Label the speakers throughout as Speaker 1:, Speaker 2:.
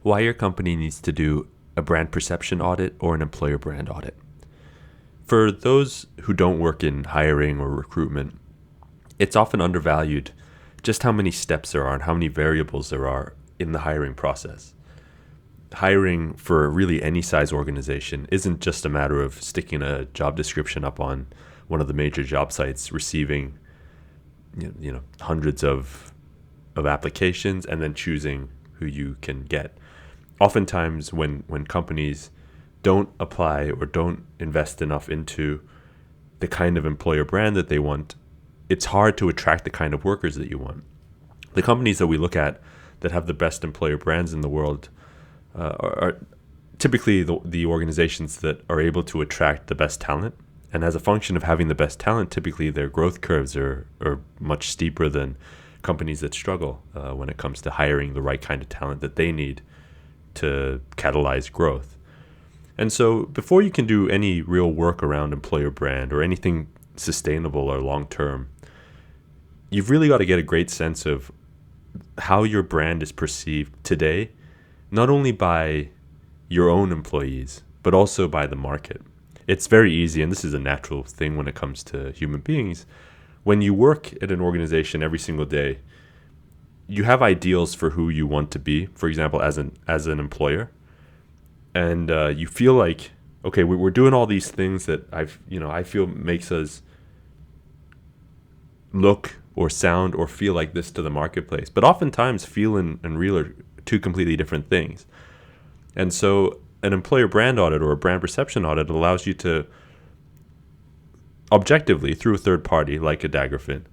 Speaker 1: why your company needs to do a brand perception audit or an employer brand audit. For those who don't work in hiring or recruitment, it's often undervalued just how many steps there are and how many variables there are in the hiring process. Hiring for really any size organization isn't just a matter of sticking a job description up on one of the major job sites, receiving hundreds of applications, and then choosing who you can get. Oftentimes when companies don't apply or don't invest enough into the kind of employer brand that they want, it's hard to attract the kind of workers that you want. The companies that we look at that have the best employer brands in the world are typically the organizations that are able to attract the best talent. And as a function of having the best talent, typically their growth curves are much steeper than companies that struggle when it comes to hiring the right kind of talent that they need to catalyze growth. And so before you can do any real work around employer brand or anything sustainable or long-term, you've really got to get a great sense of how your brand is perceived today, not only by your own employees, but also by the market. It's very easy, and this is a natural thing when it comes to human beings. When you work at an organization every single day, you have ideals for who you want to be, for example, as an employer. And you feel like, okay, we're doing all these things that I feel makes us look or sound or feel like this to the marketplace. But oftentimes feel and real are two completely different things. And so an employer brand audit or a brand perception audit allows you to objectively, through a third party like a Daggerfinn,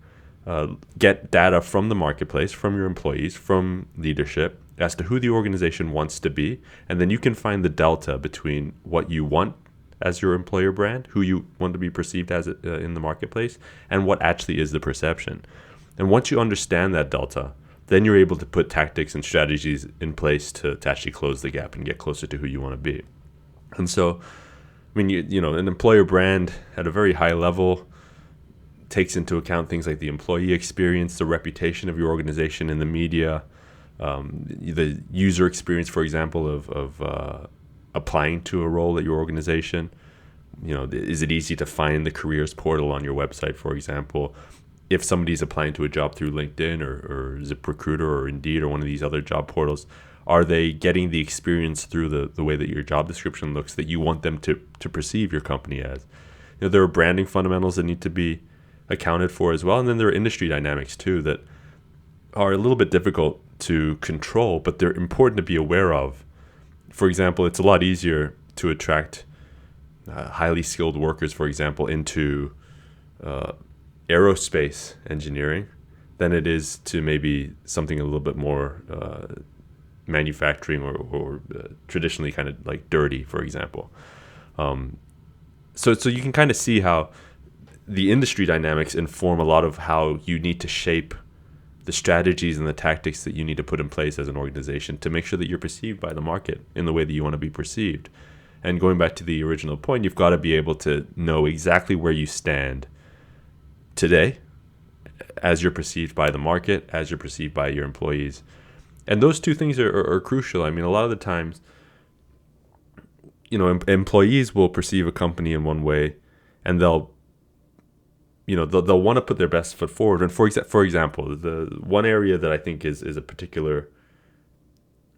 Speaker 1: get data from the marketplace, from your employees, from leadership, as to who the organization wants to be. And then you can find the delta between what you want as your employer brand, who you want to be perceived as in the marketplace, and what actually is the perception. And once you understand that delta, then you're able to put tactics and strategies in place to actually close the gap and get closer to who you want to be. And so, I mean, an employer brand at a very high level takes into account things like the employee experience, the reputation of your organization in the media, the user experience, for example, of applying to a role at your organization. Is it easy to find the careers portal on your website, for example? If somebody's applying to a job through LinkedIn or ZipRecruiter or Indeed or one of these other job portals, are they getting the experience through the way that your job description looks that you want them to perceive your company as? There are branding fundamentals that need to be accounted for as well. And then there are industry dynamics too that are a little bit difficult to control, but they're important to be aware of. For example, it's a lot easier to attract highly skilled workers, for example, into aerospace engineering than it is to maybe something a little bit more manufacturing or traditionally kind of like dirty, for example. So you can kind of see how the industry dynamics inform a lot of how you need to shape the strategies and the tactics that you need to put in place as an organization to make sure that you're perceived by the market in the way that you want to be perceived. And going back to the original point, you've got to be able to know exactly where you stand today as you're perceived by the market, as you're perceived by your employees. And those two things are crucial. I mean, a lot of the times, employees will perceive a company in one way, and they'll want to put their best foot forward. And for example, the one area that I think is a particular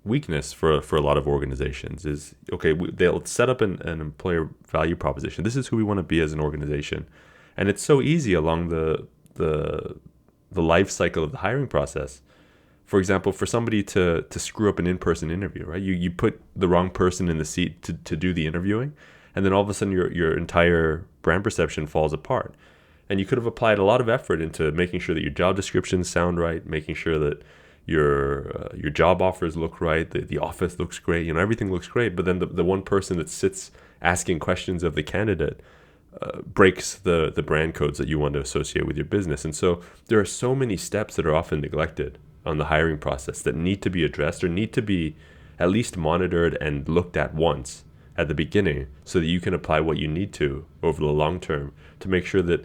Speaker 1: weakness for a lot of organizations is, okay, they'll set up an employer value proposition. This is who we want to be as an organization. And it's so easy along the life cycle of the hiring process. For example, for somebody to screw up an in-person interview, right? You put the wrong person in the seat to do the interviewing, and then all of a sudden your entire brand perception falls apart. And you could have applied a lot of effort into making sure that your job descriptions sound right, making sure that your job offers look right, the office looks great, everything looks great. But then the one person that sits asking questions of the candidate breaks the brand codes that you want to associate with your business. And so there are so many steps that are often neglected on the hiring process that need to be addressed or need to be at least monitored and looked at once at the beginning so that you can apply what you need to over the long term to make sure that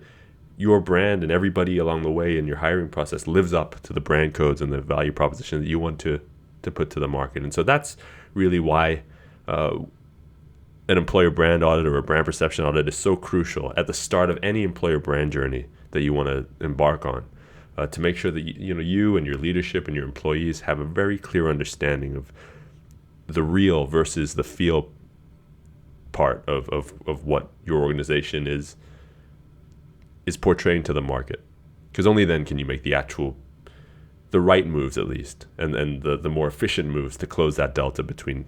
Speaker 1: your brand and everybody along the way in your hiring process lives up to the brand codes and the value proposition that you want to to put to the market. And so that's really why an employer brand audit or a brand perception audit is so crucial at the start of any employer brand journey that you want to embark on, to make sure that you and your leadership and your employees have a very clear understanding of the real versus the feel part of what your organization is portraying to the market. Because only then can you make the right moves, at least, and the more efficient moves to close that delta between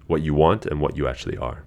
Speaker 1: what you want and what you actually are.